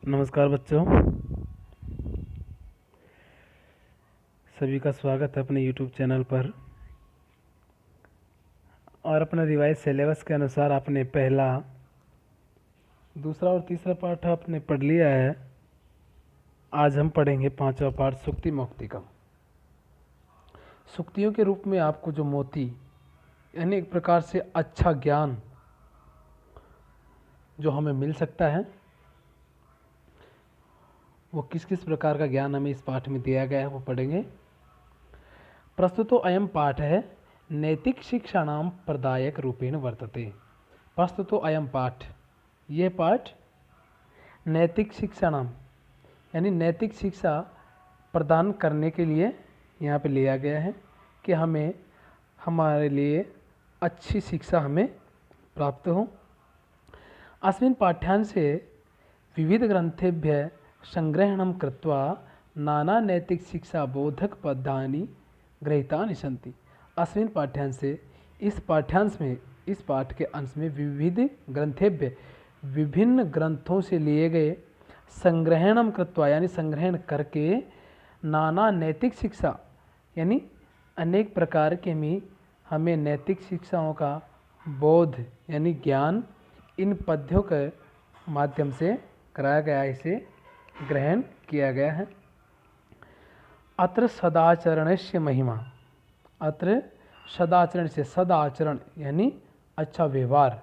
नमस्कार बच्चों, सभी का स्वागत है अपने YouTube चैनल पर। और अपना रिवाइज सिलेबस के अनुसार आपने पहला, दूसरा और तीसरा पाठ आपने पढ़ लिया है। आज हम पढ़ेंगे पांचवा पाठ, सुक्ति मौक्तिकम। सुक्तियों के रूप में आपको जो मोती यानी एक प्रकार से अच्छा ज्ञान जो हमें मिल सकता है, वो किस किस प्रकार का ज्ञान हमें इस पाठ में दिया गया है वो पढ़ेंगे। प्रस्तुतो अयम पाठ है नैतिक शिक्षाणाम प्रदायक रूपेण वर्तते। प्रस्तुतो अयम पाठ, यह पाठ नैतिक शिक्षाणाम यानी नैतिक शिक्षा प्रदान करने के लिए यहाँ पे लिया गया है कि हमें हमारे लिए अच्छी शिक्षा हमें प्राप्त हो। अस्मिन् पाठ्यांशे विविध ग्रंथेभ्यः संग्रहणं कृत्वा नाना नैतिक शिक्षा बोधक पदानि गृहीतानि सन्ति। अस्मिन् पाठ्यांशे, इस पाठ्यांश में, इस पाठ के अंश में विविध ग्रंथेभ्य विभिन्न ग्रंथों से लिए गए संग्रहणम कृत्वा यानी संग्रहण करके नाना नैतिक शिक्षा यानी अनेक प्रकार के हमें नैतिक शिक्षाओं का बोध यानी ज्ञान इन पद्यों के माध्यम से कराया गया, इसे ग्रहण किया गया है। अत्र सदाचरणस्य महिमा, अत्र सदाचरण से, सदाचरण यानी अच्छा व्यवहार,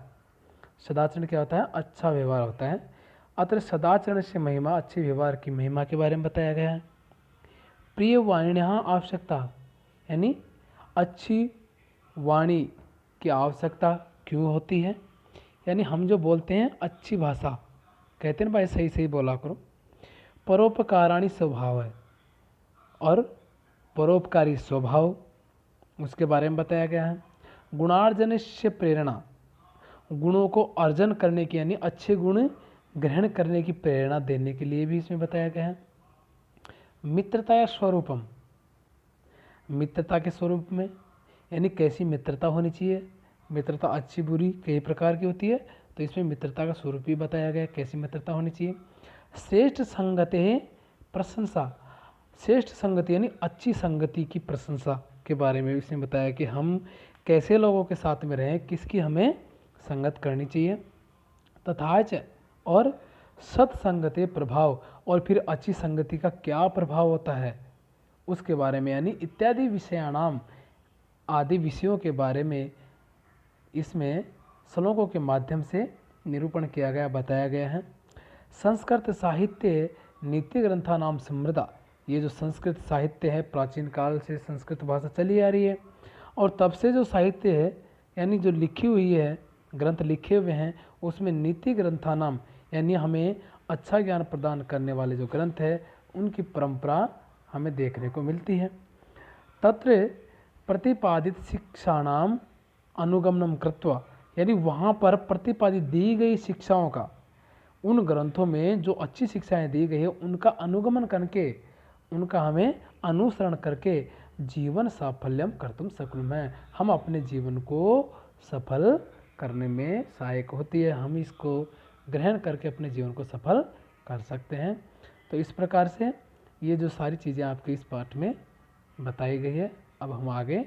सदाचरण क्या होता है? अच्छा व्यवहार होता है। अत्र सदाचरण से महिमा, अच्छे व्यवहार की महिमा के बारे में बताया गया है। प्रिय वाणिन्याः आवश्यकता यानी अच्छी वाणी की आवश्यकता क्यों होती है, यानी हम जो बोलते हैं अच्छी भाषा, कहते हैं भाई सही सही बोला करो। परोपकाराणी स्वभाव है, और परोपकारी स्वभाव उसके बारे में बताया गया है। गुणार्जन से प्रेरणा, गुणों को अर्जन करने की यानी अच्छे गुण ग्रहण करने की प्रेरणा देने के लिए भी इसमें बताया गया है। मित्रता या स्वरूपम, मित्रता के स्वरूप में यानी कैसी मित्रता होनी चाहिए, मित्रता अच्छी बुरी कई प्रकार की होती है, तो इसमें मित्रता का स्वरूप भी बताया गया, कैसी मित्रता होनी चाहिए। श्रेष्ठ संगति प्रशंसा, श्रेष्ठ संगति यानी अच्छी संगति की प्रशंसा के बारे में इसने बताया कि हम कैसे लोगों के साथ में रहें, किसकी हमें संगत करनी चाहिए। तथा च, और सत्संगति प्रभाव, और फिर अच्छी संगति का क्या प्रभाव होता है उसके बारे में, यानी इत्यादि विषयाणाम, आदि विषयों के बारे में इसमें श्लोकों के माध्यम से निरूपण किया गया, बताया गया है। संस्कृत साहित्य नीति ग्रंथा नाम समृद्धा, ये जो संस्कृत साहित्य है, प्राचीन काल से संस्कृत भाषा चली आ रही है, और तब से जो साहित्य है यानी जो लिखी हुई है, ग्रंथ लिखे हुए हैं, उसमें नीति ग्रंथा नाम यानी हमें अच्छा ज्ञान प्रदान करने वाले जो ग्रंथ है उनकी परंपरा हमें देखने को मिलती है। तत्र प्रतिपादित शिक्षाणाम अनुगमनम कृत्वा, यानी वहाँ पर प्रतिपादित दी गई शिक्षाओं का, उन ग्रंथों में जो अच्छी शिक्षाएं दी गई है उनका अनुगमन करके, उनका हमें अनुसरण करके जीवन साफल्यम कर्तुम शक्नुमः, हम अपने जीवन को सफल करने में सहायक होती है, हम इसको ग्रहण करके अपने जीवन को सफल कर सकते हैं। तो इस प्रकार से ये जो सारी चीज़ें आपके इस पाठ में बताई गई है, अब हम आगे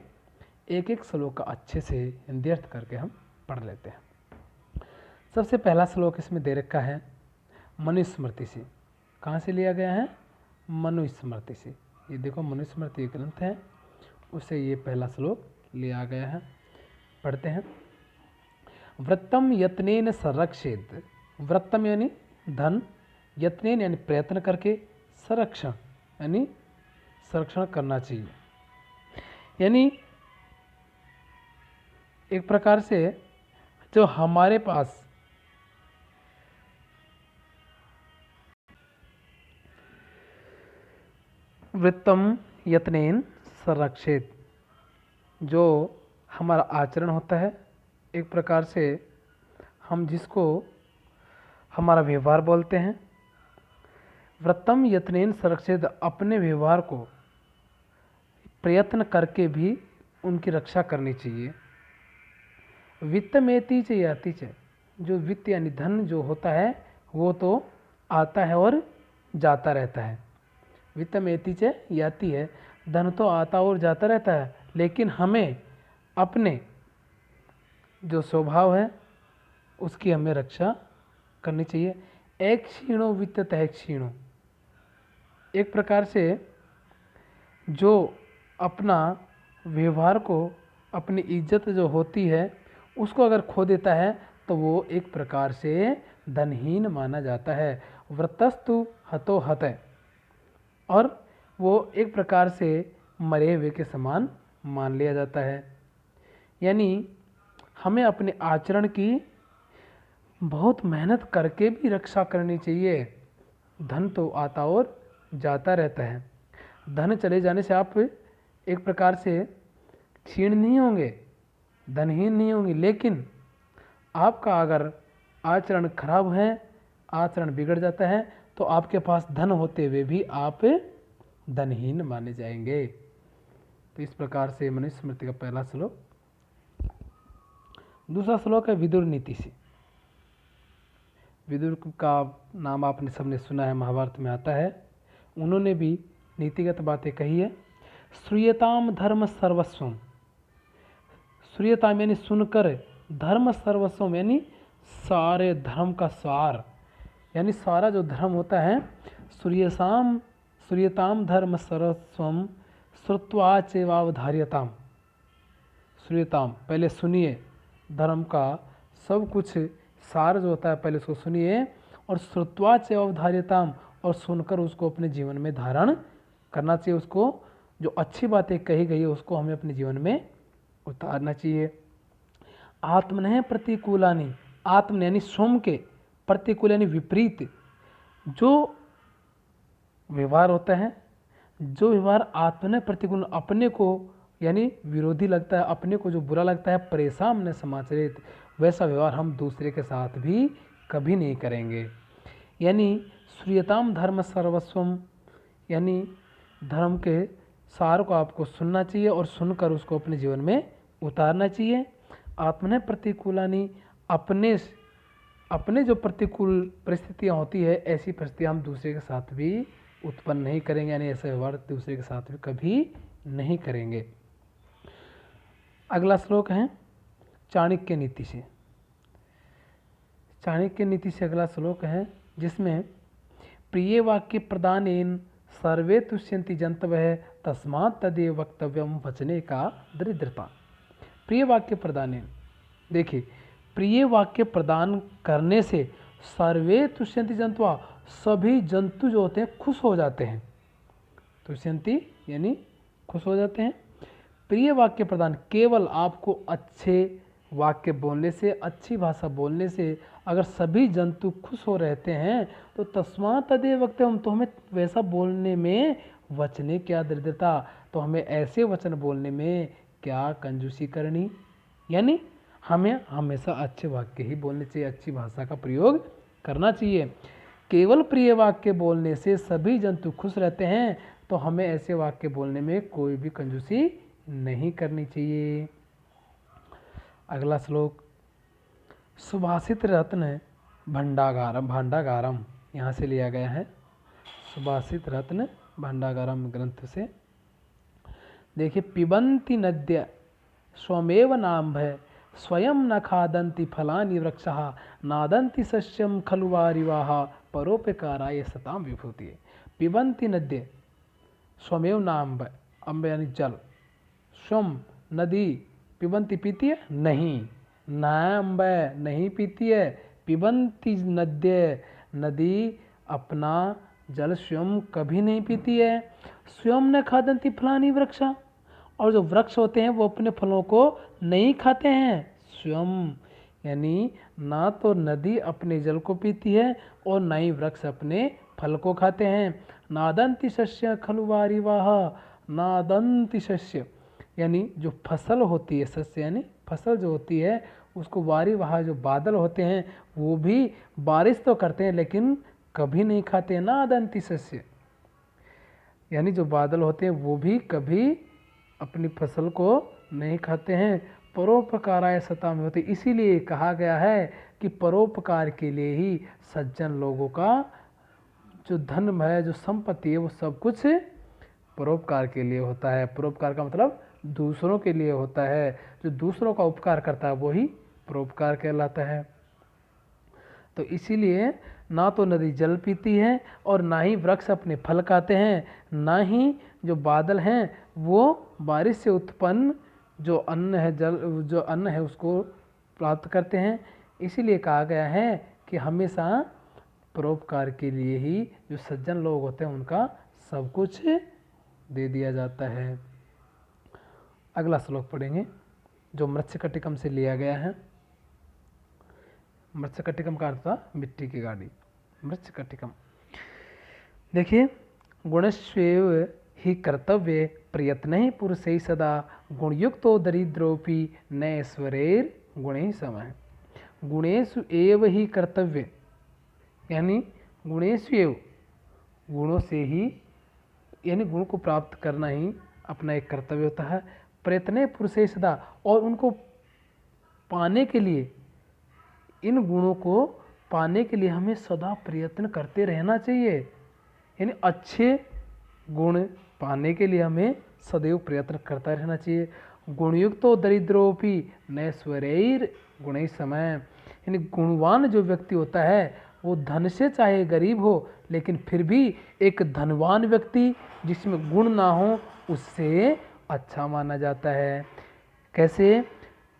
एक एक श्लोक का अच्छे से हिंदी अर्थ करके हम पढ़ लेते हैं। सबसे पहला श्लोक इसमें दे रखा है मनुस्मृति से। कहाँ से लिया गया है? मनुस्मृति से। ये देखो मनुस्मृति ग्रंथ है, उससे ये पहला श्लोक लिया गया है। पढ़ते हैं। व्रतम यत्नेन संरक्षेत, व्रतम यानी धन, यत्नेन यानी प्रयत्न करके, संरक्षण यानी संरक्षण करना चाहिए, यानी एक प्रकार से जो हमारे पास वृत्तम यत्नेन संरक्षित, जो हमारा आचरण होता है, एक प्रकार से हम जिसको हमारा व्यवहार बोलते हैं, व्रतम यत्नेन संरक्षित, अपने व्यवहार को प्रयत्न करके भी उनकी रक्षा करनी चाहिए। वित्त में तीच याति च, जो वित्त यानी धन जो होता है वो तो आता है और जाता रहता है। वित्तम एति च याति है, धन तो आता और जाता रहता है, लेकिन हमें अपने जो स्वभाव है उसकी हमें रक्षा करनी चाहिए। एक क्षीणो वित्ततः क्षीणो, एक प्रकार से जो अपना व्यवहार को, अपनी इज्जत जो होती है उसको अगर खो देता है तो वो एक प्रकार से धनहीन माना जाता है। व्रतस्तु हतो हत, और वो एक प्रकार से मरे हुए के समान मान लिया जाता है। यानी हमें अपने आचरण की बहुत मेहनत करके भी रक्षा करनी चाहिए। धन तो आता और जाता रहता है, धन चले जाने से आप एक प्रकार से क्षीण नहीं होंगे, धनहीन नहीं होंगे, लेकिन आपका अगर आचरण खराब है, आचरण बिगड़ जाता है, तो आपके पास धन होते हुए भी आप धनहीन माने जाएंगे। तो इस प्रकार से मनुष्य स्मृति का पहला श्लोक। दूसरा श्लोक है विदुर नीति से। विदुर का नाम आपने सबने सुना है, महाभारत में आता है। उन्होंने भी नीतिगत बातें कही है। श्रूयताम धर्म सर्वस्वम, श्रूयताम यानी सुनकर, धर्म सर्वस्वम यानी सारे धर्म का सार, यानी सारा जो धर्म होता है। श्रूयताम धर्म सर्वस्वम श्रुत्वा चैवावधार्यताम। श्रूयताम पहले सुनिए, धर्म का सब कुछ सार जो होता है पहले उसको सुनिए, और श्रुत्वा चैवावधार्यताम, और सुनकर उसको अपने जीवन में धारण करना चाहिए। उसको जो अच्छी बातें कही गई है उसको हमें अपने जीवन में उतारना चाहिए। आत्मनः प्रतिकूलानि, आत्म यानी स्वयं के, प्रतिकूल यानी विपरीत जो व्यवहार होता है, जो व्यवहार आत्मनः प्रतिकूल, अपने को यानी विरोधी लगता है, अपने को जो बुरा लगता है, परेशान न समाचरित, वैसा व्यवहार हम दूसरे के साथ भी कभी नहीं करेंगे। यानी श्रूयताम धर्म सर्वस्वम, यानी धर्म के सार को आपको सुनना चाहिए और सुनकर उसको अपने जीवन में उतारना चाहिए। आत्मनः प्रतिकूलानि, अपने जो प्रतिकूल परिस्थितियाँ होती है, ऐसी परिस्थितियाँ हम दूसरे के साथ भी उत्पन्न नहीं करेंगे, यानी ऐसा व्यवहार दूसरे के साथ भी कभी नहीं करेंगे। अगला श्लोक है चाणक्य नीति से। चाणक्य नीति से अगला श्लोक है, जिसमें प्रिय वाक्य प्रदानेन सर्वे तुष्यन्ति जन्तवः तस्मात् तदेव वक्तव्यम वचने का दरिद्रता। प्रिय वाक्य प्रदानेन, देखिए प्रिय वाक्य प्रदान करने से सर्वे तुष्यन्ति जंतवा, सभी जंतु जो होते हैं खुश हो जाते हैं। तुष्यन्ति यानी खुश हो जाते हैं। प्रिय वाक्य प्रदान, केवल आपको अच्छे वाक्य बोलने से, अच्छी भाषा बोलने से अगर सभी जंतु खुश हो रहते हैं तो तस्मात् तदेव वक्तव्यम, तो हमें वैसा बोलने में वचने क्या दरिद्रता, तो हमें ऐसे वचन बोलने में क्या कंजूसी करनी। यानी हमें हमेशा अच्छे वाक्य ही बोलने चाहिए, अच्छी भाषा का प्रयोग करना चाहिए। केवल प्रिय वाक्य बोलने से सभी जंतु खुश रहते हैं, तो हमें ऐसे वाक्य बोलने में कोई भी कंजूसी नहीं करनी चाहिए। अगला श्लोक सुभाषित रत्न भांडागारम, यहाँ से लिया गया है। सुभाषित रत्न भांडागारम ग्रंथ से। देखिए, पिबन्ति नद्य स्वमेव नाम्भ स्वयं न खादन्ति फलानि वृक्षः नादन्ति सस्यं खलु वारिवाः परोपकाराय सतां विभूति। पिबन्ति नद्य स्वमेव नाम्भ, अम्ब यानी जल, स्वम नदी, पिबन्ति पीती है नहीं, नाम्भ नहीं पीती है, पिबन्ति नद्य नदी अपना जल स्वयं कभी नहीं पीती है। स्वयं न खादन्ति फलानि वृक्षा, और जो वृक्ष होते हैं वो अपने फलों को नहीं खाते हैं। स्वयं यानी ना तो नदी अपने जल को पीती है और ना ही वृक्ष अपने फल को खाते हैं। नादन्ति सस्य खलु वारिवाः, नादन्ति सस्य यानी जो फसल होती है, सस्य यानी फसल जो होती है उसको, वारिवाः जो बादल होते हैं वो भी बारिश तो करते हैं लेकिन कभी नहीं खाते हैं। नादन्ति सस्य यानी जो बादल होते हैं वो भी कभी अपनी फसल को नहीं खाते हैं। परोपकाराय सतां विभूति, इसीलिए कहा गया है कि परोपकार के लिए ही सज्जन लोगों का जो धन है, जो संपत्ति है, वो सब कुछ परोपकार के लिए होता है। परोपकार का मतलब दूसरों के लिए होता है। जो दूसरों का उपकार करता है वही परोपकार कहलाता है। तो इसीलिए ना तो नदी जल पीती है और ना ही वृक्ष अपने फल खाते हैं, ना ही जो बादल हैं वो बारिश से उत्पन्न जो अन्न है, जो अन्न है उसको प्राप्त करते हैं। इसीलिए कहा गया है कि हमेशा परोपकार के लिए ही जो सज्जन लोग होते हैं उनका सब कुछ दे दिया जाता है। अगला श्लोक पढ़ेंगे जो मृच्छकटिकम से लिया गया है। मृच्छकटिकम का अर्थ था मिट्टी की गाड़ी। मृच्छकटिकम देखिए, गुणस्वेव ही कर्तव्य प्रयत्न ही पुरुषै सदा गुणयुक्तो दरिद्रोपि न ऐश्वर्यैर गुणे समय। गुणेषु एव ही कर्तव्य, यानी गुणेषु एव, गुणों से ही, यानी गुण को प्राप्त करना ही अपना एक कर्तव्य होता है। प्रयत्न पुरुषै सदा, और उनको पाने के लिए, इन गुणों को पाने के लिए हमें सदा प्रयत्न करते रहना चाहिए। यानी अच्छे गुण पाने के लिए हमें सदैव प्रयत्न करता रहना चाहिए। गुणयुक्तो दरिद्रोपि नैश्वर्यैर गुणै समय, यानी गुणवान जो व्यक्ति होता है वो धन से चाहे गरीब हो, लेकिन फिर भी एक धनवान व्यक्ति जिसमें गुण ना हो उससे अच्छा माना जाता है। कैसे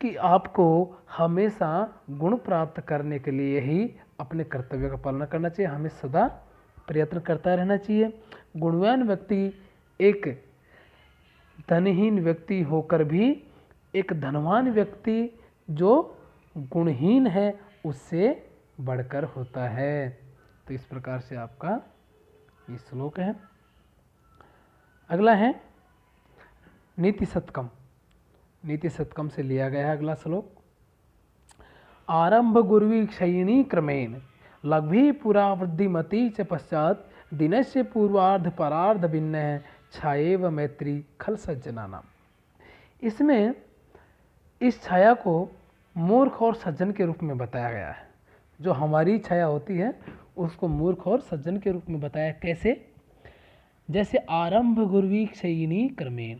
कि आपको हमेशा गुण प्राप्त करने के लिए ही अपने कर्तव्य का पालन करना चाहिए, हमें सदा प्रयत्न करता रहना चाहिए। गुणवान व्यक्ति एक धनहीन व्यक्ति होकर भी एक धनवान व्यक्ति जो गुणहीन है उससे बढ़कर होता है। तो इस प्रकार से आपका ये श्लोक है। अगला है नीति शतकम। नीति शतकम से लिया गया है अगला श्लोक। आरंभ गुरुवी क्षयिणी क्रमेण लघ्वी पुरा वृद्धिमती च पश्चात दिनस्य पूर्वार्ध परार्ध भिन्न छाएव मैत्री खल सज्जनानाम। इसमें इस छाया को मूर्ख और सज्जन के रूप में बताया गया है। जो हमारी छाया होती है उसको मूर्ख और सज्जन के रूप में बताया। कैसे? जैसे आरंभ गुरुवी क्षयिणी क्रमेण,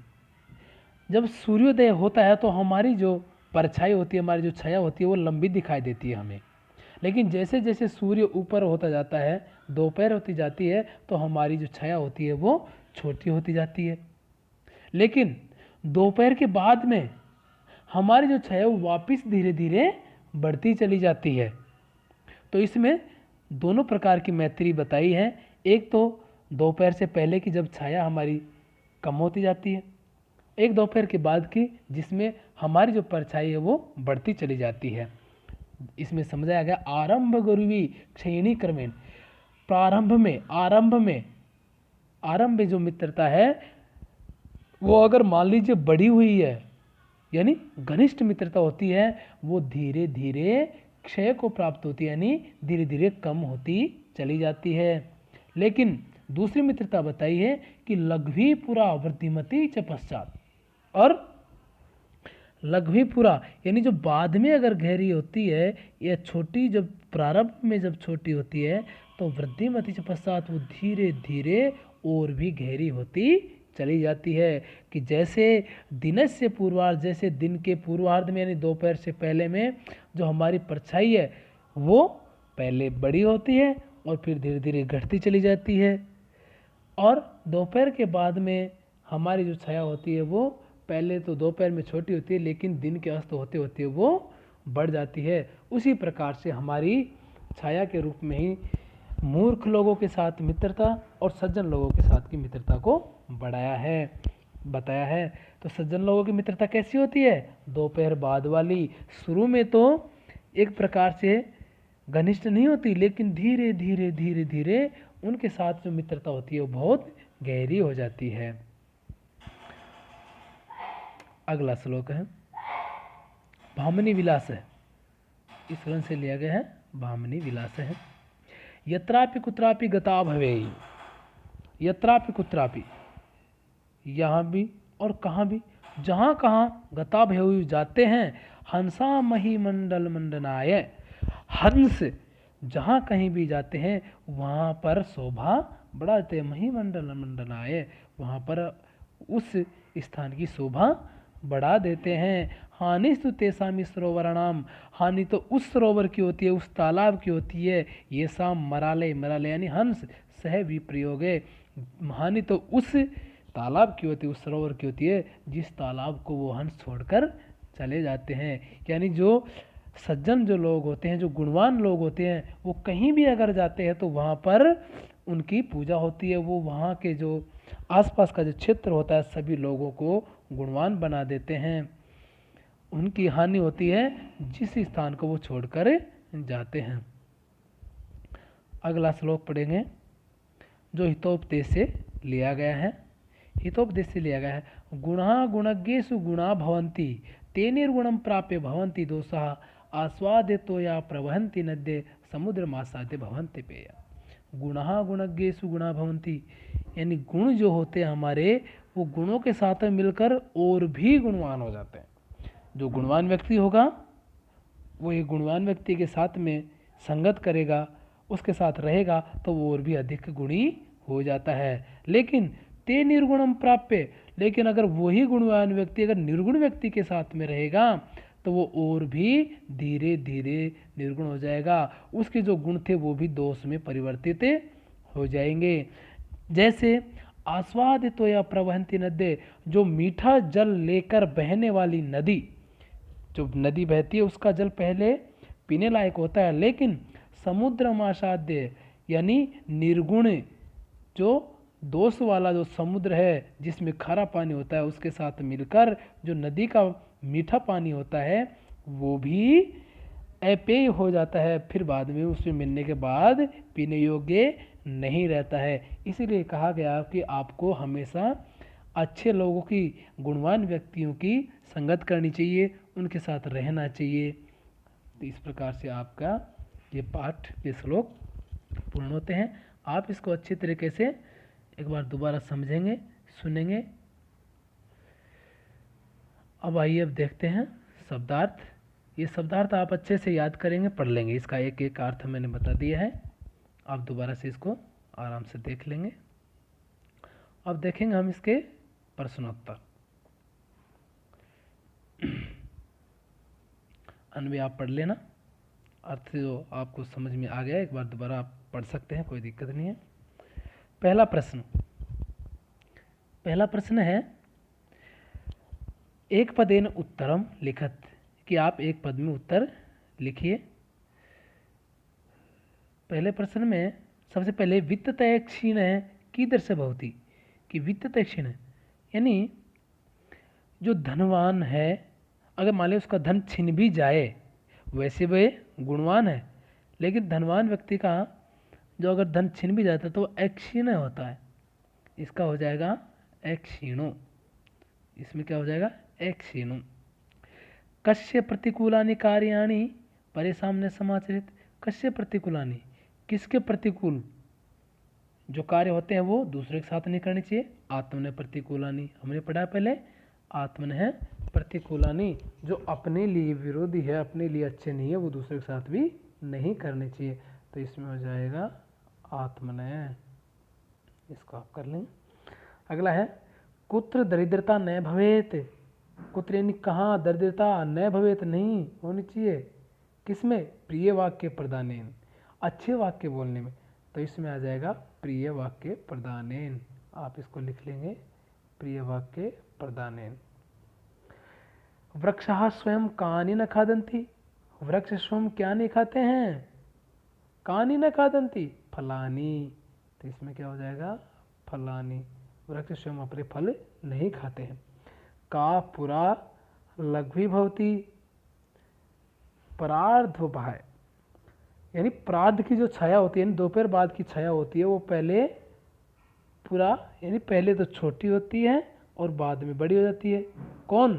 जब सूर्योदय होता है तो हमारी जो परछाई होती है, हमारी जो छाया होती है वो लंबी दिखाई देती है हमें। लेकिन जैसे जैसे सूर्य ऊपर होता जाता है, दोपहर होती जाती है, तो हमारी जो छाया होती है वो छोटी होती जाती है। लेकिन दोपहर के बाद में हमारी जो छाया वो वापस धीरे धीरे बढ़ती चली जाती है। तो इसमें दोनों प्रकार की मैत्री बताई है। एक तो दोपहर से पहले की जब छाया हमारी कम होती जाती है, एक दोपहर के बाद की जिसमें हमारी जो परछाई है वो बढ़ती चली जाती है। इसमें समझाया गया आरंभ गुरुवी क्षयिणी क्रमेण, प्रारंभ में, आरंभ में जो मित्रता है वो अगर मान लीजिए बढ़ी हुई है, यानी घनिष्ठ मित्रता होती है, वो धीरे धीरे क्षय को प्राप्त होती है, यानी धीरे धीरे कम होती चली जाती है। लेकिन दूसरी मित्रता बताई है कि लघ्वी पुरा वृद्धिमती च पश्चात, और लघ्वी पुरा यानी जो बाद में अगर गहरी होती है या छोटी, जब प्रारंभ में जब छोटी होती है तो वृद्धिमती च पश्चात वो धीरे धीरे और भी गहरी होती चली जाती है। कि जैसे दिनस्य पूर्वार्ध, जैसे दिन के पूर्वार्ध में यानी दोपहर से पहले में जो हमारी परछाई है वो पहले बड़ी होती है और फिर धीरे धीरे घटती चली जाती है, और दोपहर के बाद में हमारी जो छाया होती है वो पहले तो दोपहर में छोटी होती है लेकिन दिन के अस्त होते होते वो बढ़ जाती है। उसी प्रकार से हमारी छाया के रूप में ही मूर्ख लोगों के साथ मित्रता और सज्जन लोगों के साथ की मित्रता को बढ़ाया है, बताया है। तो सज्जन लोगों की मित्रता कैसी होती है? दोपहर बाद वाली। शुरू में तो एक प्रकार से घनिष्ठ नहीं होती, लेकिन धीरे धीरे धीरे धीरे उनके साथ जो मित्रता होती है वो बहुत गहरी हो जाती है। अगला श्लोक है भामिनी विलास है। इस ग्रंथ से लिया गया है, भामिनी विलास है। यत्रापि कुत्रापि गता भवेयि, यत्रापि कुत्रापि, यहाँ भी और कहाँ भी, जहाँ कहाँ गता भवेयि जाते हैं, हंसा मही मंडल मंडनाय, हंस जहाँ कहीं भी जाते हैं वहाँ पर शोभा बढ़ाते, महिमंडल मंडलाय, वहाँ पर उस स्थान की शोभा बढ़ा देते हैं। हानिस्तु तेषां सरोवराणाम, हानि तो उस सरोवर की होती है, उस तालाब की होती है। ये शाम मराले, मराले यानी हंस, सह विप्रयोग है, हानि तो उस तालाब की होती है, उस सरोवर की होती है जिस तालाब को वो हंस छोड़कर चले जाते हैं। यानी जो सज्जन जो लोग होते हैं, जो गुणवान लोग होते हैं, वो कहीं भी अगर जाते हैं तो वहाँ पर उनकी पूजा होती है। वो वहाँ के जो आसपास का जो क्षेत्र होता है सभी लोगों को गुणवान बना देते हैं। उनकी हानि होती है जिस स्थान को वो छोड़कर जाते हैं। अगला श्लोक पढ़ेंगे जो हितोपदेश से लिया गया है। हितोपदेश से लिया गया है, गुणा गुणज्ञेषु गुणा भवन्ति ते निर्गुणं प्राप्य भवन्ति दोषाः आस्वादितो या प्रवहन्ति नद्ये समुद्रमासाद्य भवन्ति पेय। गुणा गुणज्ञेषु गुणा भवन्ति, यानी गुण जो होते हैं हमारे, वो गुणों के साथ मिलकर और भी गुणवान हो जाते हैं। जो गुणवान व्यक्ति होगा वो एक गुणवान व्यक्ति के साथ में संगत करेगा, उसके साथ रहेगा तो वो और भी अधिक गुणी हो जाता है। लेकिन ते निर्गुणम प्राप्य, लेकिन अगर वही गुणवान व्यक्ति अगर निर्गुण व्यक्ति के साथ में रहेगा तो वो और भी धीरे धीरे निर्गुण हो जाएगा। उसके जो गुण थे वो भी दोष में परिवर्तित हो जाएंगे। जैसे आस्वादितो या प्रवहंती नद्ये, जो मीठा जल लेकर बहने वाली नदी, जो नदी बहती है उसका जल पहले पीने लायक होता है, लेकिन समुद्रमासाद्य यानी निर्गुण जो दोष वाला जो समुद्र है जिसमें खारा पानी होता है उसके साथ मिलकर जो नदी का मीठा पानी होता है वो भी अपेय हो जाता है, फिर बाद में उसमें मिलने के बाद पीने योग्य नहीं रहता है। इसीलिए कहा गया कि आपको हमेशा अच्छे लोगों की, गुणवान व्यक्तियों की संगत करनी चाहिए, उनके साथ रहना चाहिए। तो इस प्रकार से आपका ये पाठ, ये श्लोक पूर्ण होते हैं। आप इसको अच्छी तरीके से एक बार दोबारा समझेंगे, सुनेंगे। अब आइए अब देखते हैं शब्दार्थ। ये शब्दार्थ आप अच्छे से याद करेंगे, पढ़ लेंगे। इसका एक एक अर्थ मैंने बता दिया है, आप दोबारा से इसको आराम से देख लेंगे। अब देखेंगे हम इसके प्रश्नोत्तर। अन्वय आप पढ़ लेना, अर्थ जो आपको समझ में आ गया एक बार दोबारा आप पढ़ सकते हैं, कोई दिक्कत नहीं है। पहला प्रश्न है एक पदेन उत्तरम लिखत, कि आप एक पद में उत्तर लिखिए। पहले प्रश्न में सबसे पहले वित्ततय क्षीण है कीदृश भवति, कि वित्ततय क्षीण यानी जो धनवान है, अगर मान लीजिए उसका धन छिन भी जाए, वैसे वह गुणवान है, लेकिन धनवान व्यक्ति का जो अगर धन छिन भी जाता है तो अक्षीण होता है, इसका हो जाएगा अक्षीणो। इसमें क्या हो जाएगा, अक्षीणो। कस्य प्रतिकूलानि कार्याणि परे सामने समाचरित, कस्य प्रतिकूलानि, किसके प्रतिकूल जो कार्य होते हैं वो दूसरे के साथ नहीं करनी चाहिए। आत्मने प्रतिकूलानि, हमने पढ़ा पहले, आत्मन है प्रतिकूलानि, जो अपने लिए विरोधी है, अपने लिए अच्छे नहीं है, वो दूसरे के साथ भी नहीं करने चाहिए। तो इसमें हो जाएगा आत्मनय, इसको आप कर लेंगे। अगला है कुत्र दरिद्रता न भवेत, कुत्र यानी कहाँ दरिद्रता न भवेत नहीं होनी चाहिए, किसमें, प्रिय वाक्य प्रदानेन, अच्छे वाक्य बोलने में। तो इसमें आ जाएगा प्रिय वाक्य प्रदानेन, आप इसको लिख लेंगे, प्रिय वाक्य प्रदानेन। वृक्षः स्वयं कानि न खादन्ति, वृक्ष स्वयं क्या नहीं खाते हैं, कानि न खादन्ति, फलानि। तो इसमें क्या हो जाएगा, फलानि, वृक्ष स्वयं अपने फल नहीं खाते हैं। का पुरा लघ्वी भवति, प्रार्धोपाय यानी प्रार्ध की जो छाया होती है, दोपहर बाद की छाया होती है, वो पहले पूरा यानी पहले तो छोटी होती है और बाद में बड़ी हो जाती है। कौन,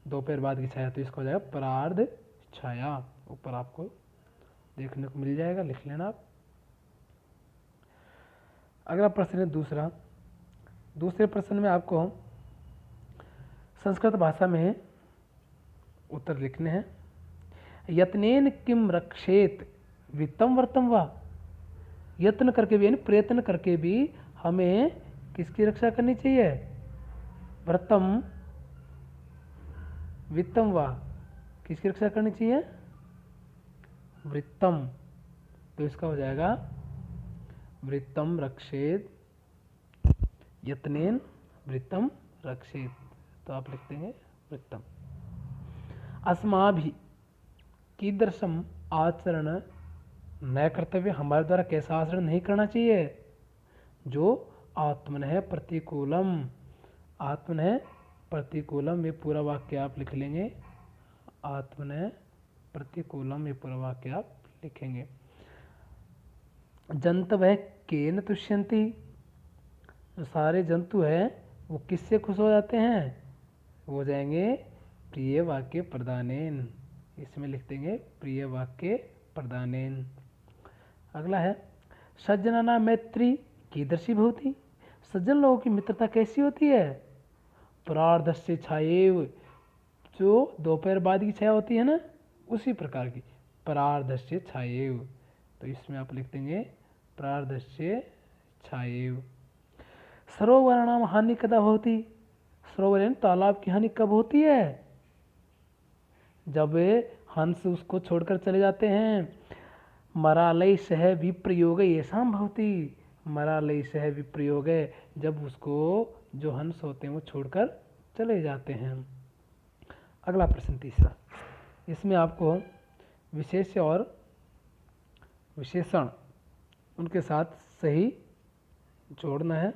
दोपहर बाद की छाया। तो इसका हो जाएगा प्रार्ध छाया, ऊपर आपको देखने को मिल जाएगा, लिख लेना आप। अगला प्रश्न है दूसरे प्रश्न में आपको संस्कृत भाषा में उत्तर लिखने हैं। यत्नेन किम रक्षेत वित्तम वर्तम वा, यत्न करके भी यानी प्रयत्न करके भी हमें किसकी रक्षा करनी चाहिए? व्रतम वित्तम वा, किसकी रक्षा करनी चाहिए? वृत्तम। तो इसका हो जाएगा वृत्तम रक्षेत, यत्नेन वृत्तम रक्षेत। तो आप लिखते हैं वृत्तम। अस्माभि कीदृशम आचरण न कर्तव्य, हमारे द्वारा कैसा आचरण नहीं करना चाहिए? जो आत्मनः प्रतिकूलम, आत्मनः प्रतिकूलम, ये पूरा वाक्य आप लिख लेंगे। आत्मनः प्रतिकूलम, ये पूरा वाक्य आप लिखेंगे। जंतवः केन तुष्यन्ति, जो सारे जंतु हैं वो किससे खुश हो जाते हैं? वो हो जाएंगे प्रिय वाक्य प्रदानेन। इसमें लिख देंगे प्रिय वाक्य प्रदानेन। अगला है सज्जनाना मैत्री कीदृशी भवति, सज्जन लोगों की मित्रता कैसी होती है? प्रार्धस्य छायेव, जो दोपहर बाद की छाया होती है ना, उसी प्रकार की प्रार्धस्य छायेव। तो इसमें आप लिख देंगे प्रार्धस्य छायेव। सरोवराणाम हानि कदा होती, सरोवर यानी तालाब की हानि कब होती है? जब हंस उसको छोड़कर चले जाते हैं। मरालय सह विप्रयोग ऐसा भवती, मरालय सह विप्रयोग, जब उसको जो हंस होते हैं वो छोड़कर चले जाते हैं। अगला प्रश्न तीसरा, इसमें आपको विशेष्य और विशेषण उनके साथ सही जोड़ना है।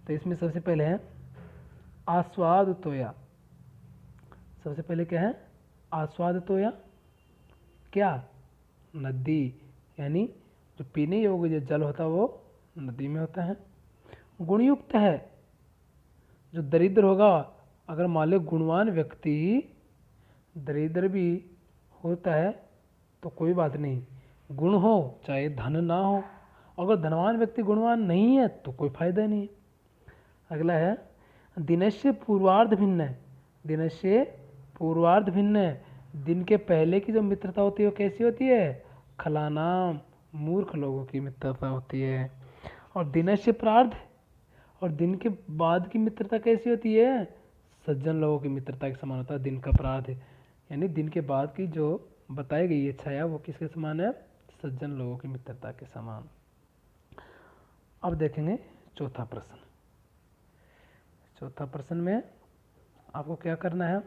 तो इसमें सबसे पहले है आस्वाद तोया। सबसे पहले क्या है? आस्वाद तोया, क्या? नदी, यानी जो पीने योग्य जो जल होता है वो नदी में होता है। गुणयुक्त है, जो दरिद्र होगा, अगर मान लो गुणवान व्यक्ति दरिद्र भी होता है तो कोई बात नहीं, गुण हो चाहे धन ना हो। अगर धनवान व्यक्ति गुणवान नहीं है तो कोई फायदा नहीं। अगला है दिनस्य पूर्वार्ध भिन्न, दिनस्य पूर्वार्ध भिन्न, दिन के पहले की जो मित्रता होती है वो कैसी होती है? खलानाम, मूर्ख लोगों की मित्रता होती है। और दिनस्य प्रार्ध, और दिन के बाद की मित्रता कैसी होती है? सज्जन लोगों की मित्रता के समान होता है दिन का प्रार्ध, यानी दिन के बाद की जो बताई गई है छाया वो किसके समान है? सज्जन लोगों की मित्रता के समान। अब देखेंगे चौथा प्रश्न। चौथा प्रश्न में आपको क्या करना है?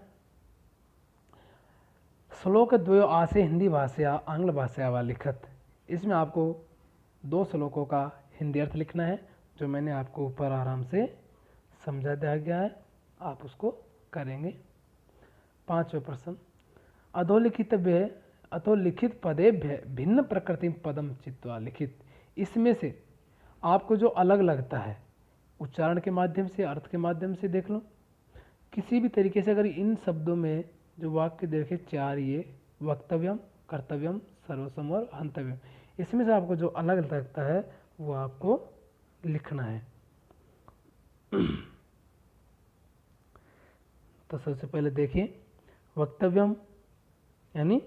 श्लोक द्वयो आसे हिंदी भाषा आंग्ल भाषा वा लिखत, इसमें आपको 2 श्लोकों का हिंदी अर्थ लिखना है, जो मैंने आपको ऊपर आराम से समझा दिया गया है, आप उसको करेंगे। 5वां प्रश्न अधोलिखित पदेभ्य भिन्न प्रकृति पदम चित्वा लिखित, इसमें से आपको जो अलग लगता है उच्चारण के माध्यम से, अर्थ के माध्यम से देख लो। किसी भी तरीके से अगर इन शब्दों में जो वाक्य देखे 4, ये वक्तव्यम, कर्तव्यम, सर्वस्वम और हंतव्यम, इसमें से आपको जो अलग लगता है वो आपको लिखना है। तो सबसे पहले देखिए वक्तव्यम यानी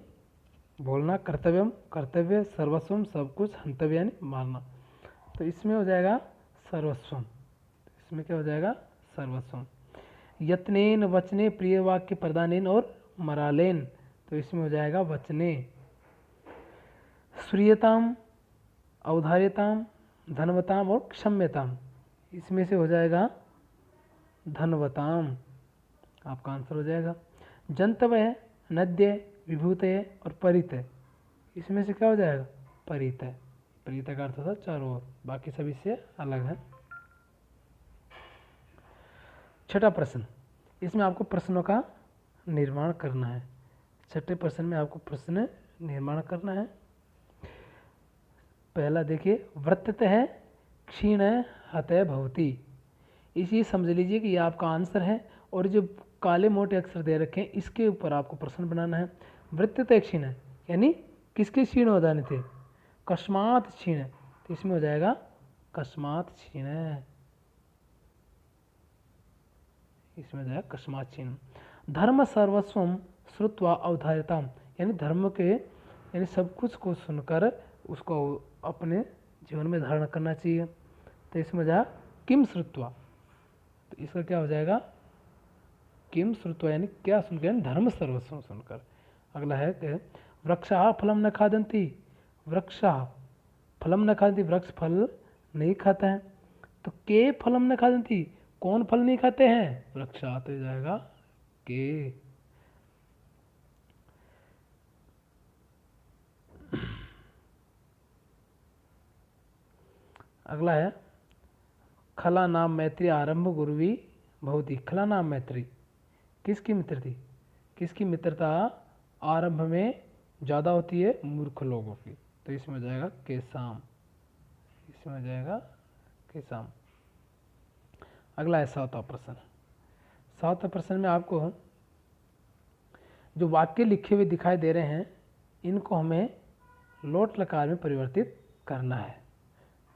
बोलना, कर्तव्यम कर्तव्य, सर्वस्वम सब कुछ, हंतव्य यानी मारना। तो इसमें हो जाएगा सर्वस्वम, इसमें क्या हो जाएगा? सर्वस्वम। यत्नेन वचने प्रिय वाक्य प्रदानेन और मरालेन, तो इसमें हो जाएगा वचने। श्रियताम, औदार्यताम, धनवताम और क्षम्यताम, इसमें से हो जाएगा धनवताम, आपका आंसर हो जाएगा। जंतवय, नद्य, विभूतय और परितय, इसमें से क्या हो जाएगा? परितय। परितय का अर्थ था चारों ओर, बाकी सभी से अलग है। 6ठा प्रश्न, इसमें आपको प्रश्नों का निर्माण करना है। 6ठे प्रश्न में आपको प्रश्न निर्माण करना है। पहला देखिए वृत्ततः क्षीण हतय भवति, इसी समझ लीजिए कि ये आपका आंसर है, और जो काले मोटे अक्षर दे रखे हैं इसके ऊपर आपको प्रश्न बनाना है। वृत्ततः क्षीण यानी किसके क्षीण हो जाने थे? कस्मात क्षीण, तो इसमें हो जाएगा कस्मात क्षीण, इसमें हो जाएगा कस्मात क्षीण। धर्म सर्वस्वम श्रुत्वा अवधारिताम, यानी धर्म के यानी सब कुछ को सुनकर उसको अपने जीवन में धारण करना चाहिए। तो इसमें जा किम श्रुत्वा, तो इसका क्या हो जाएगा किम श्रुत्वा, यानी क्या सुनकर, यानी धर्म सर्वस्व सुनकर। अगला है कि वृक्षा फलम न खादंती, वृक्षा फलम न खादंती, वृक्ष फल नहीं खाता है। तो के फलम न खादंती, कौन फल नहीं खाते हैं, वृक्षा, तो जाएगा के। अगला है खला नाम मैत्री आरंभ गुरुवी भवती। खला नाम मैत्री किसकी मित्र थी, किसकी मित्रता आरंभ में ज़्यादा होती है, मूर्ख लोगों की। तो इसमें हो जाएगा केसाम, इसमें हो जाएगा केसाम। अगला है 7वां प्रश्न। 7वें प्रश्न में आपको जो वाक्य लिखे हुए दिखाई दे रहे हैं इनको हमें लोट लकार में परिवर्तित करना है,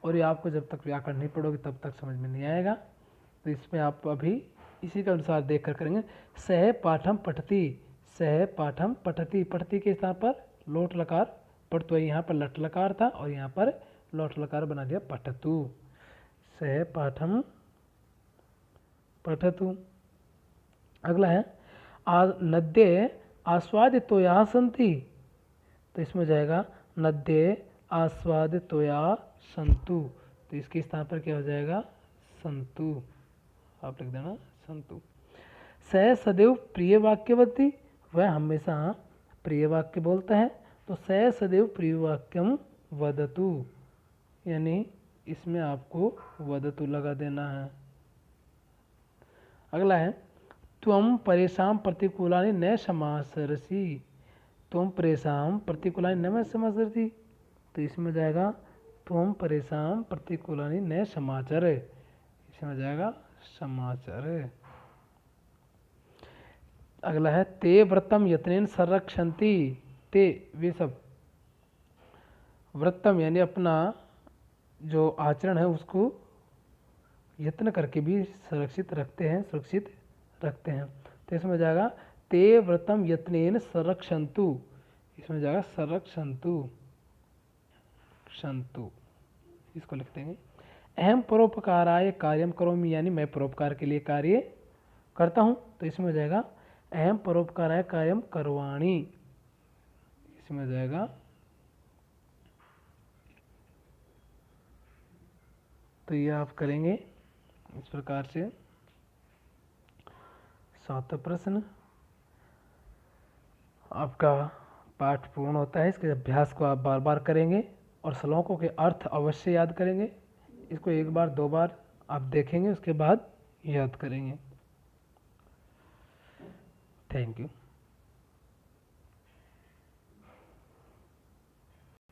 और ये आपको जब तक व्याकरण नहीं पढ़ोगे तब तक समझ में नहीं आएगा। तो इसमें आप अभी इसी के अनुसार देख कर करेंगे। सह पाठम पठती, सह पाठम पठती, पठती के स्थान पर लोट लकार, पढ़ तो यहाँ पर लट लकार था और यहाँ पर लोट लकार बना दिया पठतु। सह पाठम पठतु। अगला है नद्ये आस्वादितोया सन्ति, तो इसमें हो जाएगा नद्ये आस्वादितोया संतु, तो इसके स्थान पर क्या हो जाएगा संतु, आप लिख देना संतु। स सदैव प्रिय वाक्यवती, वह हमेशा प्रिय वाक्य बोलता है। तो स सदैव प्रिय वाक्यम वदतु, यानी इसमें आपको वदतु लगा देना है। अगला है त्वम परेशान प्रतिकूलानि न समासरसि, त्वम परेशान प्रतिकूलानि न समासरसि, तो इसमें जाएगा त्वम परेशान प्रतिकूलानि न समाचर, इसमें जाएगा समाचार। अगला है ते व्रतम यत्नेन संरक्षन्ति, ते वे सब व्रतम यानी अपना जो आचरण है उसको यत्न करके भी सुरक्षित रखते हैं, सुरक्षित रखते हैं। तो इसमें जाएगा ते व्रतम यत्नेन संरक्षन्तु, इसमें जाएगा संरक्षन्तु, संतु, इसको लिख देंगे। अहम परोपकाराय कार्यम करोमि, यानी मैं परोपकार के लिए कार्य करता हूँ। तो इसमें हो जाएगा अहम परोपकाराय कार्यम करवाणी, इसमें हो जाएगा। तो ये आप करेंगे इस प्रकार से। 7वां प्रश्न आपका पाठ पूर्ण होता है। इसके अभ्यास को आप बार बार करेंगे और श्लोकों के अर्थ अवश्य याद करेंगे। इसको 1 बार 2 बार आप देखेंगे, उसके बाद याद करेंगे। Thank you.